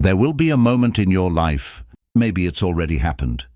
There will be a moment in your life, maybe it's already happened,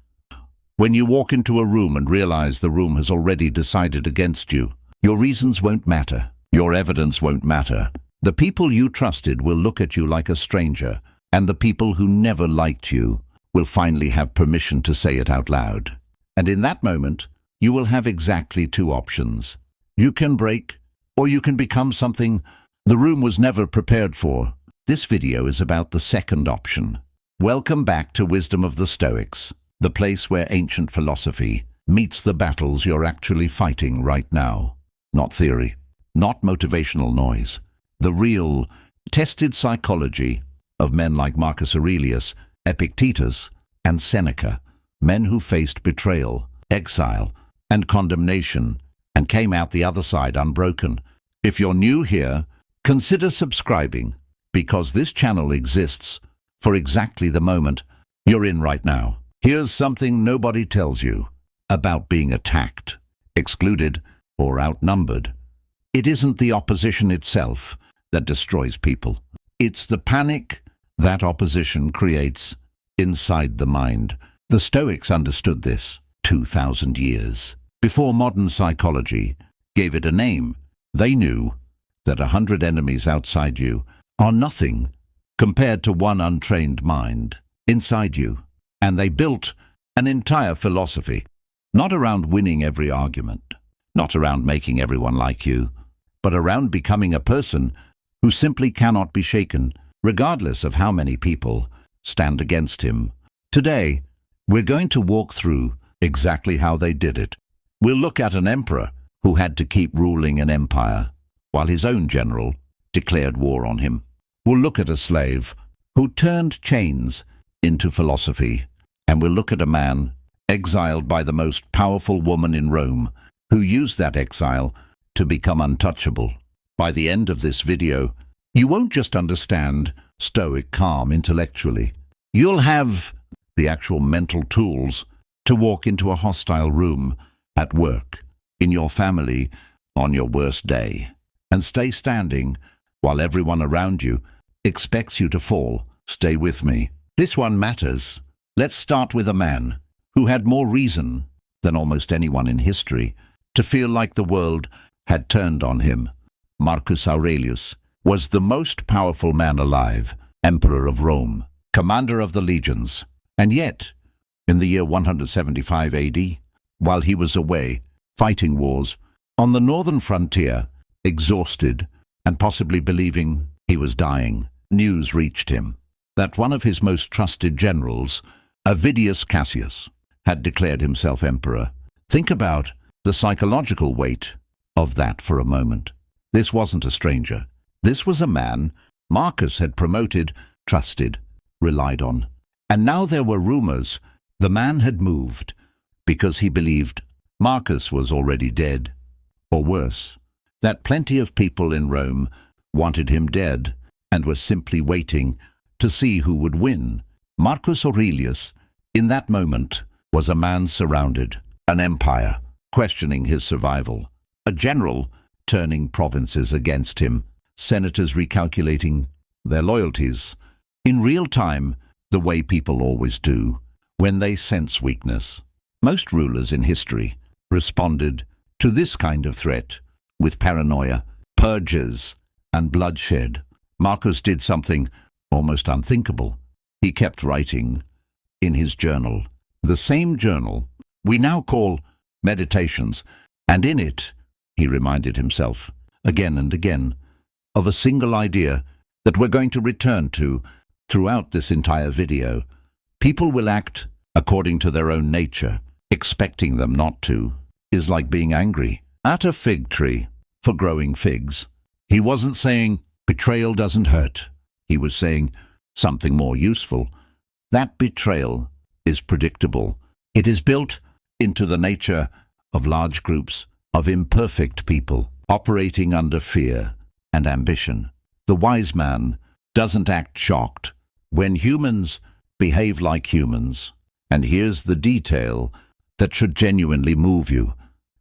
when you walk into a room and realize the room has already decided against you. Your reasons won't matter. Your evidence won't matter. The people you trusted will look at you like a stranger, and the people who never liked you will finally have permission to say it out loud. And in that moment, you will have exactly two options. You can break, or you can become something the room was never prepared for. This video is about the second option. Welcome back to Wisdom of the Stoics, the place where ancient philosophy meets the battles you're actually fighting right now. Not theory, not motivational noise. The real, tested psychology of men like Marcus Aurelius, Epictetus, and Seneca, men who faced betrayal, exile, and condemnation, and came out the other side unbroken. If you're new here, consider subscribing, because this channel exists for exactly the moment you're in right now. Here's something nobody tells you about being attacked, excluded, or outnumbered. It isn't the opposition itself that destroys people. It's the panic that opposition creates inside the mind. The Stoics understood this 2,000 years before modern psychology gave it a name. They knew that 100 enemies outside you are nothing compared to one untrained mind inside you. And they built an entire philosophy, not around winning every argument, not around making everyone like you, but around becoming a person who simply cannot be shaken, regardless of how many people stand against him. Today, we're going to walk through exactly how they did it. We'll look at an emperor who had to keep ruling an empire, while his own general declared war on him. We'll look at a slave who turned chains into philosophy, and we'll look at a man exiled by the most powerful woman in Rome, who used that exile to become untouchable. By the end of this video, you won't just understand Stoic calm intellectually. You'll have the actual mental tools to walk into a hostile room at work, in your family, on your worst day, and stay standing while everyone around you expects you to fall. Stay with me. This one matters. Let's start with a man who had more reason than almost anyone in history to feel like the world had turned on him. Marcus Aurelius was the most powerful man alive, emperor of Rome, commander of the legions. And yet, in the year 175 AD, while he was away fighting wars on the northern frontier, exhausted and possibly believing he was dying, news reached him that one of his most trusted generals, Avidius Cassius, had declared himself emperor. Think about the psychological weight of that for a moment. This wasn't a stranger. This was a man Marcus had promoted, trusted, relied on. And now there were rumors the man had moved because he believed Marcus was already dead, or worse, that plenty of people in Rome wanted him dead and were simply waiting to see who would win. Marcus Aurelius, in that moment, was a man surrounded, an empire questioning his survival, a general turning provinces against him, senators recalculating their loyalties in real time, the way people always do when they sense weakness. Most rulers in history responded to this kind of threat with paranoia, purges, and bloodshed. Marcus did something almost unthinkable. He kept writing in his journal, the same journal we now call Meditations, and in it he reminded himself again and again of a single idea that we're going to return to throughout this entire video. People will act according to their own nature. Expecting them not to is like being angry at a fig tree for growing figs. He wasn't saying betrayal doesn't hurt. He was saying something more useful. That betrayal is predictable. It is built into the nature of large groups of imperfect people operating under fear and ambition. The wise man doesn't act shocked when humans behave like humans. And here's the detail that should genuinely move you.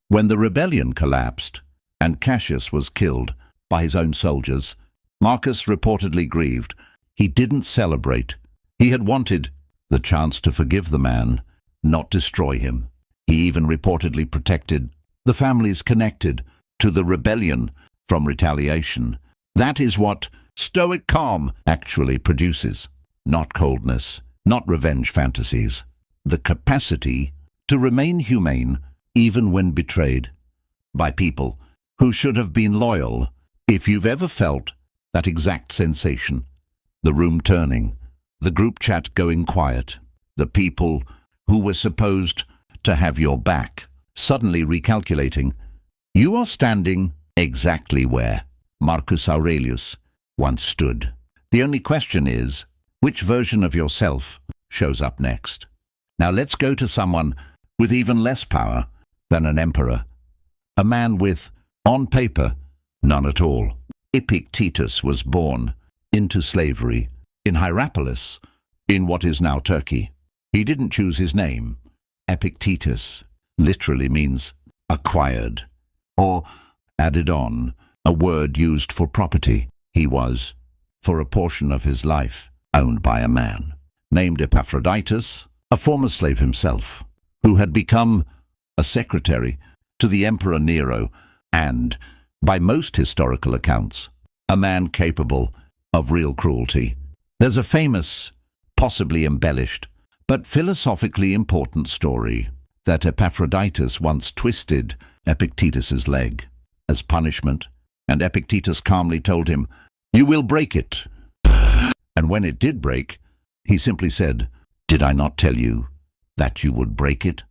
When the rebellion collapsed and Cassius was killed by his own soldiers, Marcus reportedly grieved. He didn't celebrate. He had wanted the chance to forgive the man, not destroy him. He even reportedly protected the families connected to the rebellion from retaliation. That is what Stoic calm actually produces. Not coldness, not revenge fantasies. The capacity to remain humane even when betrayed by people who should have been loyal. If you've ever felt that exact sensation, the room turning, the group chat going quiet, the people who were supposed to have your back suddenly recalculating, you are standing exactly where Marcus Aurelius once stood. The only question is, which version of yourself shows up next? Now let's go to someone with even less power than an emperor. A man with, on paper, none at all. Epictetus was born into slavery in Hierapolis, in what is now Turkey. He didn't choose his name. Epictetus literally means acquired, or added on, a word used for property. He was, for a portion of his life, owned by a man named Epictetus, a former slave himself, who had become a secretary to the Emperor Nero and, by most historical accounts, a man capable of real cruelty. There's a famous, possibly embellished, but philosophically important story that Epictetus once twisted Epictetus's leg as punishment, and Epictetus calmly told him, "You will break it." And when it did break, he simply said, "Did I not tell you that you would break it?"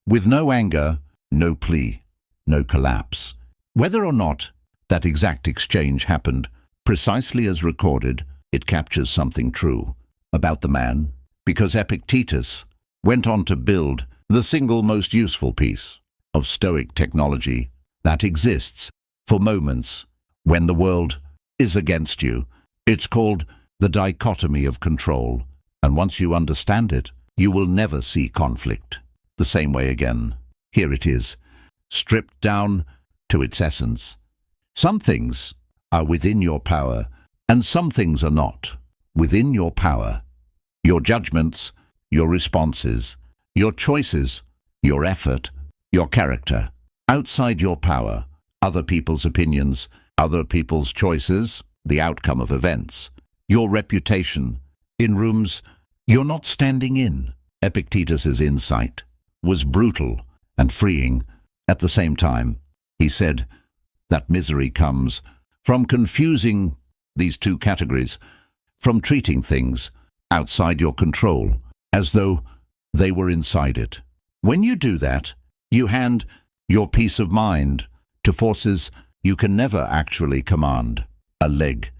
With no anger, no plea, no collapse. Whether or not that exact exchange happened precisely as recorded, it captures something true about the man, because Epictetus went on to build the single most useful piece of Stoic technology that exists for moments when the world is against you. It's called the dichotomy of control, and once you understand it, you will never see conflict the same way again. Here it is, stripped down to its essence. Some things are within your power, and some things are not within your power. Your judgments, your responses, your choices, your effort, your character. Outside your power, other people's opinions, other people's choices, the outcome of events. Your reputation, in rooms you're not standing in. Epictetus's insight was brutal and freeing at the same time. He said that misery comes from confusing these two categories, from treating things outside your control as though they were inside it. When you do that, you hand your peace of mind to forces you can never actually command. A leg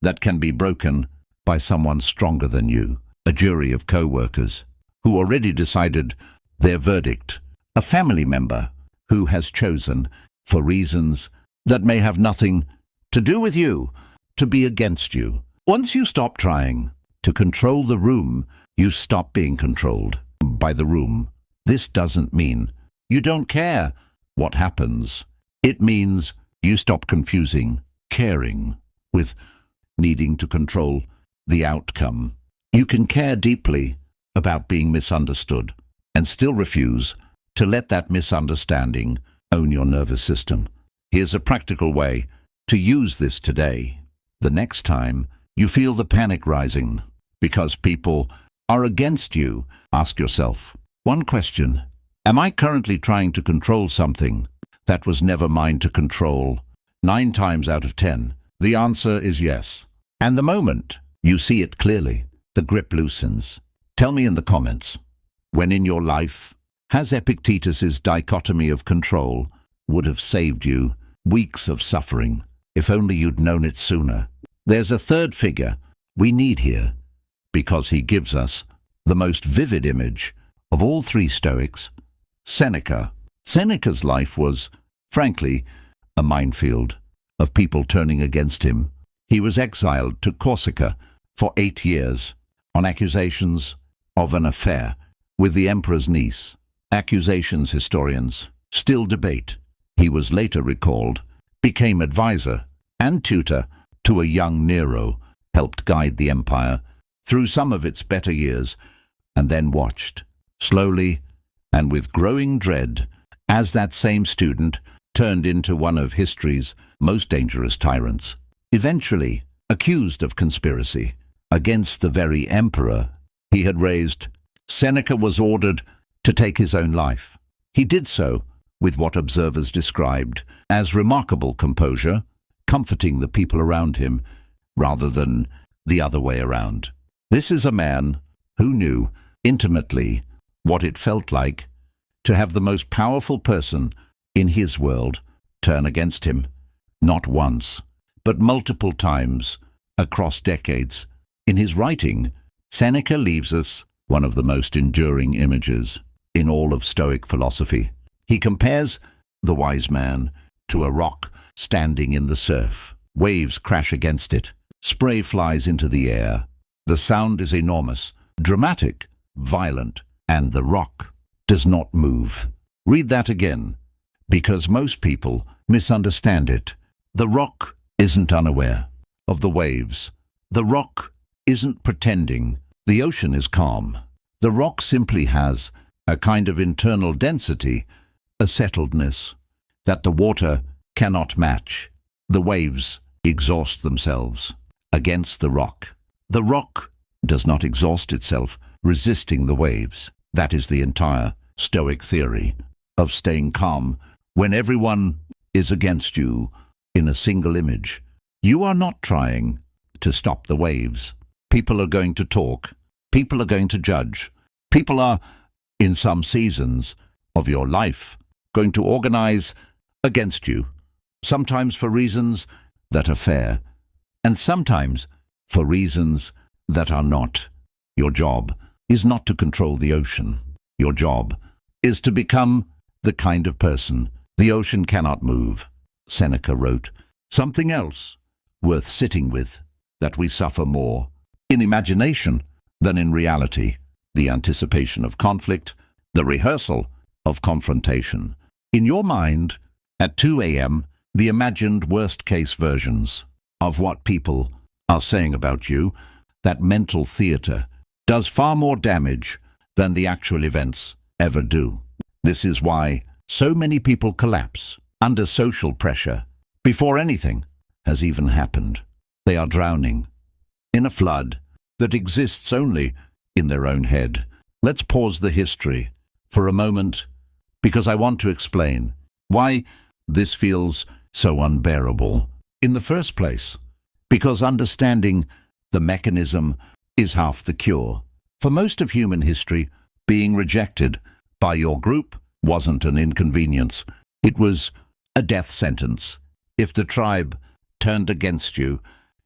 that can be broken by someone stronger than you, a jury of co-workers who already decided their verdict, a family member who has chosen, for reasons that may have nothing to do with you, to be against you. Once you stop trying to control the room, you stop being controlled by the room. This doesn't mean you don't care what happens. It means you stop confusing caring with needing to control the outcome. You can care deeply about being misunderstood and still refuse to let that misunderstanding own your nervous system. Here's a practical way to use this today. The next time you feel the panic rising because people are against you, ask yourself one question: am I currently trying to control something that was never mine to control? 9 times out of 10, the answer is yes. And the moment you see it clearly, the grip loosens. Tell me in the comments, when in your life has Epictetus's dichotomy of control would have saved you weeks of suffering, if only you'd known it sooner. There's a third figure we need here, because he gives us the most vivid image of all 3 Stoics: Seneca. Seneca's life was, frankly, a minefield of people turning against him. He was exiled to Corsica for 8 years on accusations of an affair with the emperor's niece. Accusations historians still debate. He was later recalled, became advisor and tutor to a young Nero, helped guide the empire through some of its better years, and then watched, slowly and with growing dread, as that same student turned into one of history's most dangerous tyrants, eventually accused of conspiracy against the very emperor he had raised. Seneca was ordered to take his own life. He did so with what observers described as remarkable composure, comforting the people around him rather than the other way around. This is a man who knew intimately what it felt like to have the most powerful person in his world turn against him, not once, but multiple times across decades. In his writing, Seneca leaves us one of the most enduring images in all of Stoic philosophy. He compares the wise man to a rock standing in the surf. Waves crash against it. Spray flies into the air. The sound is enormous, dramatic, violent, and the rock does not move. Read that again, because most people misunderstand it. The rock isn't unaware of the waves. The rock isn't pretending. The ocean is calm. The rock simply has a kind of internal density, a settledness, that the water cannot match. The waves exhaust themselves against the rock. The rock does not exhaust itself, resisting the waves. That is the entire Stoic theory of staying calm when everyone is against you in a single image. You are not trying to stop the waves. People are going to talk. People are going to judge. People are, in some seasons of your life, going to organize against you, sometimes for reasons that are fair, and sometimes for reasons that are not. Your job is not to control the ocean. Your job is to become the kind of person the ocean cannot move. Seneca wrote, something else worth sitting with, that we suffer more in imagination than in reality, the anticipation of conflict, the rehearsal of confrontation. In your mind, at 2 a.m., the imagined worst-case versions of what people are saying about you, that mental theater, does far more damage than the actual events ever do. This is why so many people collapse under social pressure before anything has even happened. They are drowning in a flood that exists only in their own head. Let's pause the history for a moment, because I want to explain why this feels so unbearable in the first place. Because understanding the mechanism is half the cure. For most of human history, being rejected by your group wasn't an inconvenience. It was a death sentence. If the tribe turned against you,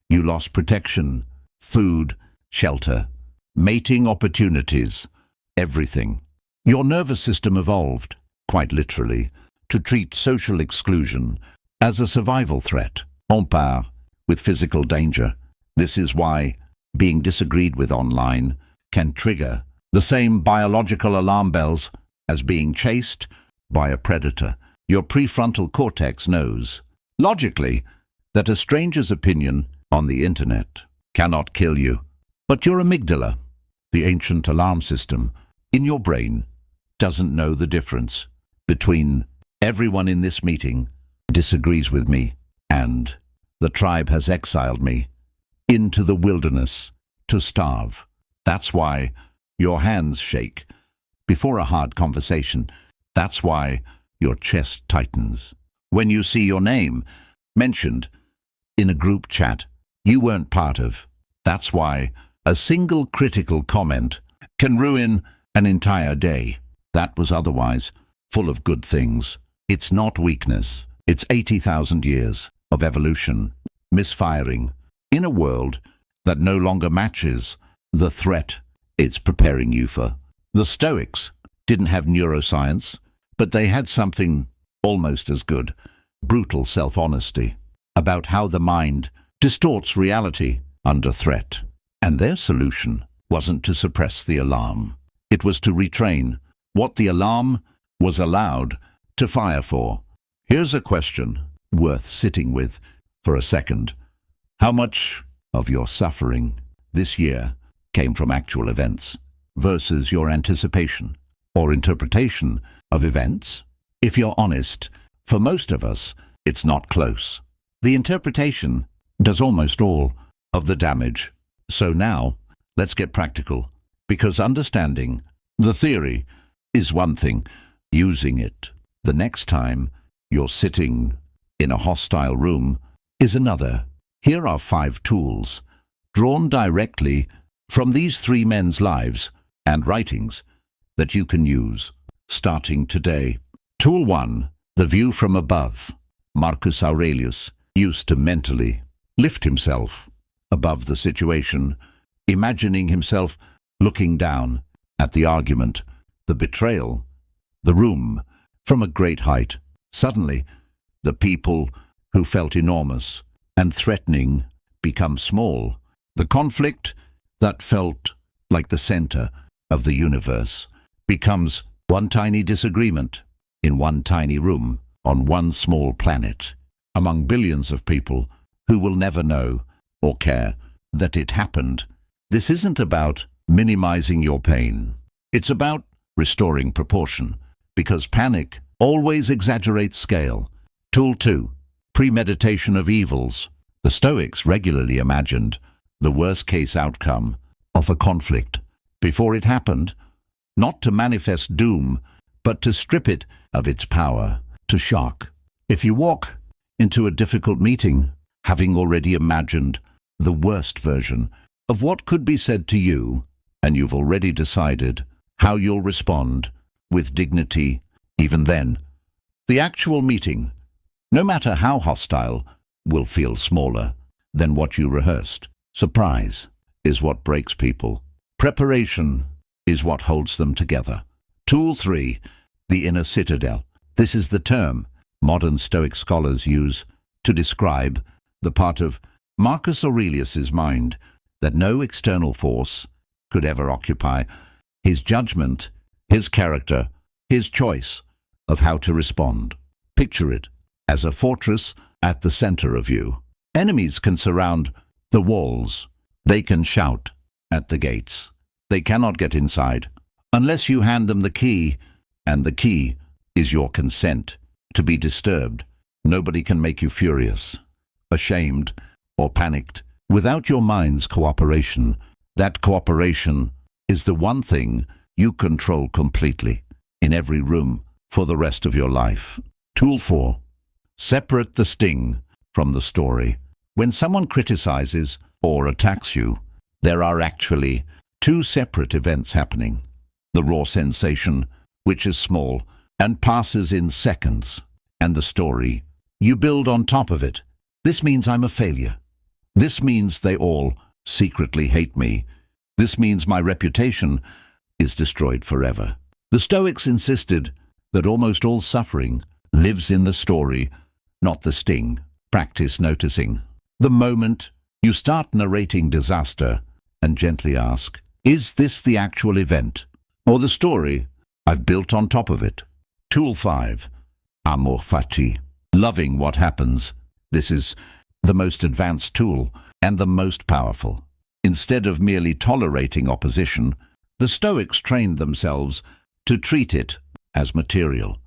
you lost protection, food, shelter, mating opportunities, everything. Your nervous system evolved, quite literally, to treat social exclusion as a survival threat, on par with physical danger. This is why being disagreed with online can trigger the same biological alarm bells as being chased by a predator. Your prefrontal cortex knows, logically, that a stranger's opinion on the internet cannot kill you. But your amygdala, the ancient alarm system in your brain, doesn't know the difference between everyone in this meeting disagrees with me and the tribe has exiled me into the wilderness to starve. That's why your hands shake before a hard conversation. That's why your chest tightens when you see your name mentioned in a group chat you weren't part of. That's why a single critical comment can ruin an entire day that was otherwise full of good things. It's not weakness. It's 80,000 years of evolution misfiring in a world that no longer matches the threat it's preparing you for. The Stoics didn't have neuroscience, but they had something almost as good, brutal self-honesty, about how the mind distorts reality under threat. And their solution wasn't to suppress the alarm. It was to retrain what the alarm was allowed to fire for. Here's a question worth sitting with for a second. How much of your suffering this year came from actual events versus your anticipation or interpretation of events? If you're honest, for most of us, it's not close. The interpretation does almost all of the damage. So now, let's get practical, because understanding the theory is one thing, using it the next time you're sitting in a hostile room is another. Here are 5 tools, drawn directly from these 3 men's lives and writings, that you can use, starting today. Tool 1. The view from above. Marcus Aurelius used to mentally lift himself above the situation, imagining himself looking down at the argument, the betrayal, the room, from a great height. Suddenly, the people who felt enormous and threatening become small. The conflict that felt like the center of the universe becomes one tiny disagreement in one tiny room on one small planet among billions of people who will never know or care that it happened. This isn't about minimizing your pain. It's about restoring proportion, because panic always exaggerates scale. Tool 2. Premeditation of evils. The Stoics regularly imagined the worst-case outcome of a conflict before it happened, not to manifest doom, but to strip it of its power, to shock. If you walk into a difficult meeting, having already imagined the worst version of what could be said to you, and you've already decided how you'll respond with dignity, even then, the actual meeting, no matter how hostile, will feel smaller than what you rehearsed. Surprise is what breaks people. Preparation is what holds them together. Tool 3. The inner citadel. This is the term modern Stoic scholars use to describe the part of Marcus Aurelius's mind that no external force could ever occupy. His judgment, his character, his choice of how to respond. Picture it as a fortress at the center of you. Enemies can surround the walls. They can shout at the gates. They cannot get inside unless you hand them the key, and the key is your consent to be disturbed. Nobody can make you furious, ashamed, or panicked without your mind's cooperation. That cooperation is the one thing you control completely in every room for the rest of your life. Tool 4. Separate the sting from the story. When someone criticizes or attacks you, there are actually 2 separate events happening. The raw sensation, which is small and passes in seconds, and the story you build on top of it. This means I'm a failure. This means they all secretly hate me. This means my reputation is destroyed forever. The Stoics insisted that almost all suffering lives in the story, not the sting. Practice noticing. The moment you start narrating disaster and gently ask, is this the actual event or the story I've built on top of it? Tool 5. Amor fati. Loving what happens. This is the most advanced tool and the most powerful. Instead of merely tolerating opposition, the Stoics trained themselves to treat it as material,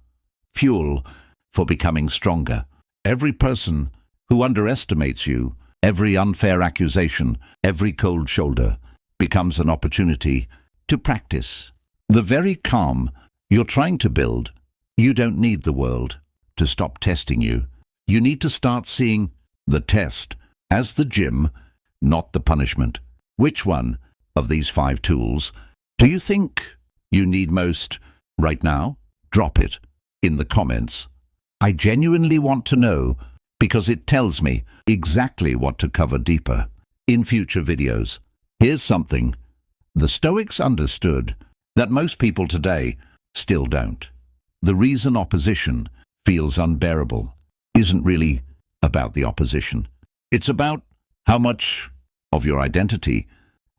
fuel for becoming stronger. Every person who underestimates you, every unfair accusation, every cold shoulder, becomes an opportunity to practice the very calm you're trying to build. You don't need the world to stop testing you. You need to start seeing the test as the gym, not the punishment. Which one of these 5 tools do you think you need most right now? Drop it in the comments. I genuinely want to know, because it tells me exactly what to cover deeper in future videos. Here's something the Stoics understood that most people today still don't. The reason opposition feels unbearable isn't really about the opposition. It's about how much of your identity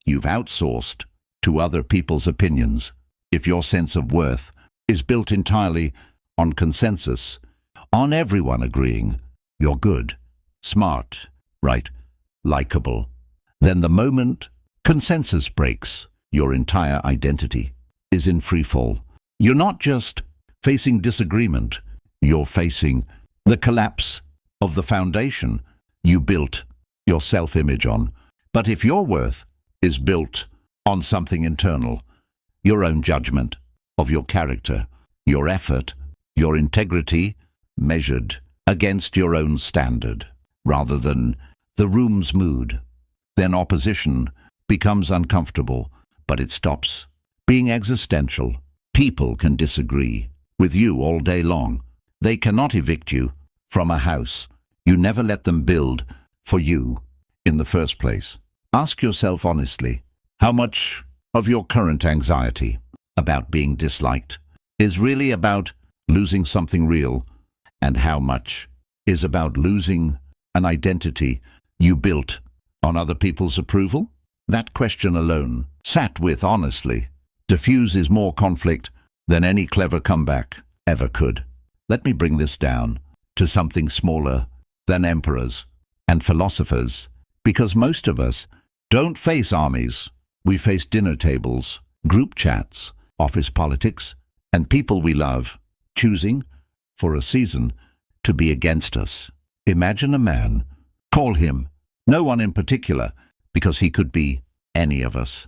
you've outsourced to other people's opinions. If your sense of worth is built entirely on consensus, on everyone agreeing you're good, smart, right, likable, then the moment consensus breaks, your entire identity is in free fall. You're not just facing disagreement, you're facing the collapse of the foundation you built your self-image on. But if your worth is built on something internal, your own judgment of your character, your effort, your integrity, measured against your own standard, rather than the room's mood, then opposition becomes uncomfortable, but it stops being existential. People can disagree with you all day long. They cannot evict you from a house you never let them build for you in the first place. Ask yourself honestly, how much of your current anxiety about being disliked is really about losing something real, and how much is about losing an identity you built on other people's approval? That question alone, sat with honestly, diffuses more conflict than any clever comeback ever could. Let me bring this down to something smaller than emperors and philosophers, because most of us don't face armies. We face dinner tables, group chats, office politics, and people we love choosing, for a season, to be against us. Imagine a man, call him no one in particular, because he could be any of us,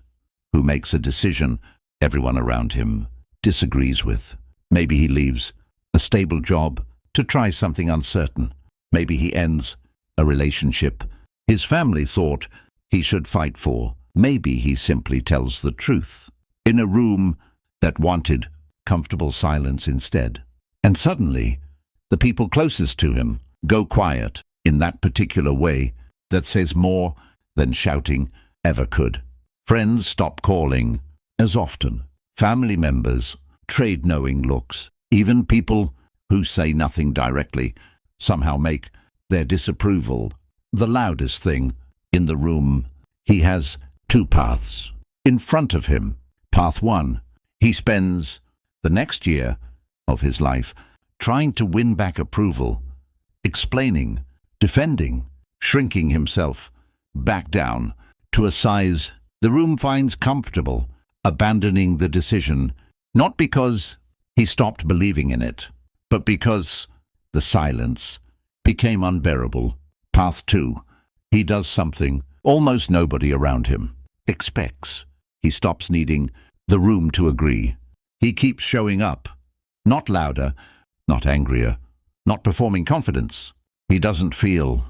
who makes a decision everyone around him disagrees with. Maybe he leaves a stable job to try something uncertain. Maybe he ends a relationship his family thought he should fight for. Maybe he simply tells the truth in a room that wanted comfortable silence instead. And suddenly, the people closest to him go quiet in that particular way that says more than shouting ever could. Friends stop calling as often. Family members trade knowing looks. Even people who say nothing directly somehow make their disapproval the loudest thing in the room. He has two paths in front of him. Path one, he spends the next year of his life trying to win back approval, explaining, defending, shrinking himself back down to a size the room finds comfortable, abandoning the decision, not because he stopped believing in it, but because the silence became unbearable. Path two, he does something almost nobody around him expects. He stops needing the room to agree. He keeps showing up, not louder, not angrier, not performing confidence. He doesn't feel,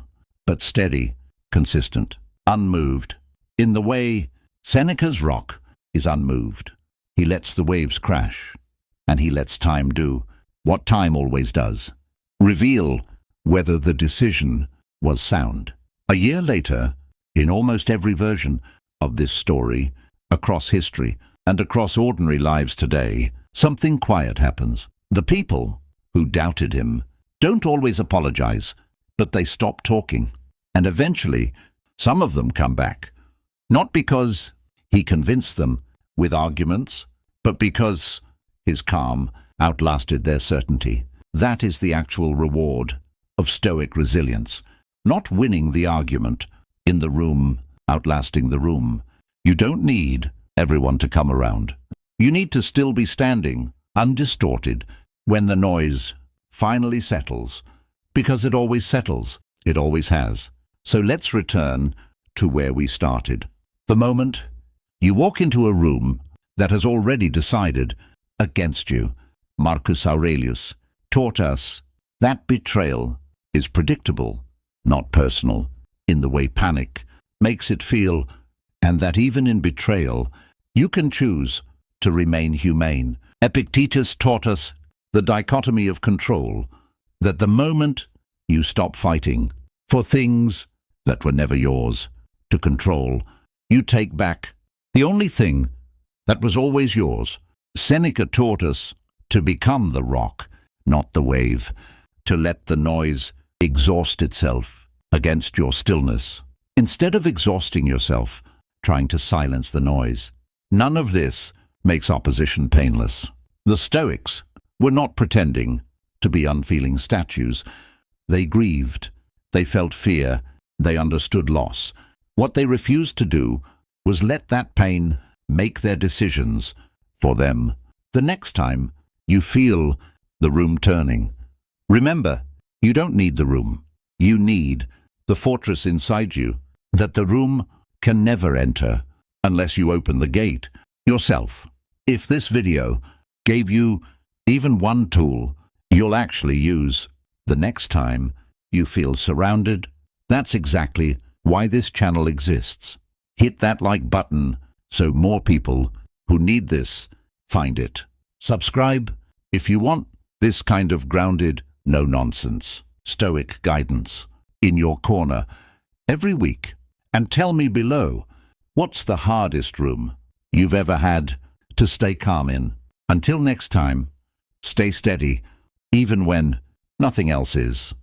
but steady, consistent, unmoved, in the way Seneca's rock is unmoved. He lets the waves crash, and he lets time do what time always does, reveal whether the decision was sound. A year later, in almost every version of this story, across history and across ordinary lives today, something quiet happens. The people who doubted him don't always apologize, but they stop talking. And eventually, some of them come back, not because he convinced them with arguments, but because his calm outlasted their certainty. That is the actual reward of Stoic resilience, not winning the argument in the room, outlasting the room. You don't need everyone to come around. You need to still be standing, undistorted, when the noise finally settles, because it always settles. It always has. So let's return to where we started. The moment you walk into a room that has already decided against you. Marcus Aurelius taught us that betrayal is predictable, not personal, in the way panic makes it feel, and that even in betrayal, you can choose to remain humane. Epictetus taught us the dichotomy of control, that the moment you stop fighting for things that were never yours to control, you take back the only thing that was always yours. Seneca taught us to become the rock, not the wave, to let the noise exhaust itself against your stillness, instead of exhausting yourself trying to silence the noise. None of this makes opposition painless. The Stoics were not pretending to be unfeeling statues. They grieved, they felt fear, they understood loss, What they refused to do was let that pain make their decisions for them. The next time you feel the room turning, remember, you don't need the room. You need the fortress inside you that the room can never enter unless you open the gate yourself. If this video gave you even one tool you'll actually use the next time you feel surrounded, that's exactly why this channel exists. Hit that like button so more people who need this find it. Subscribe if you want this kind of grounded, no-nonsense, Stoic guidance in your corner every week. And tell me below, what's the hardest room you've ever had to stay calm in? Until next time, stay steady, even when nothing else is.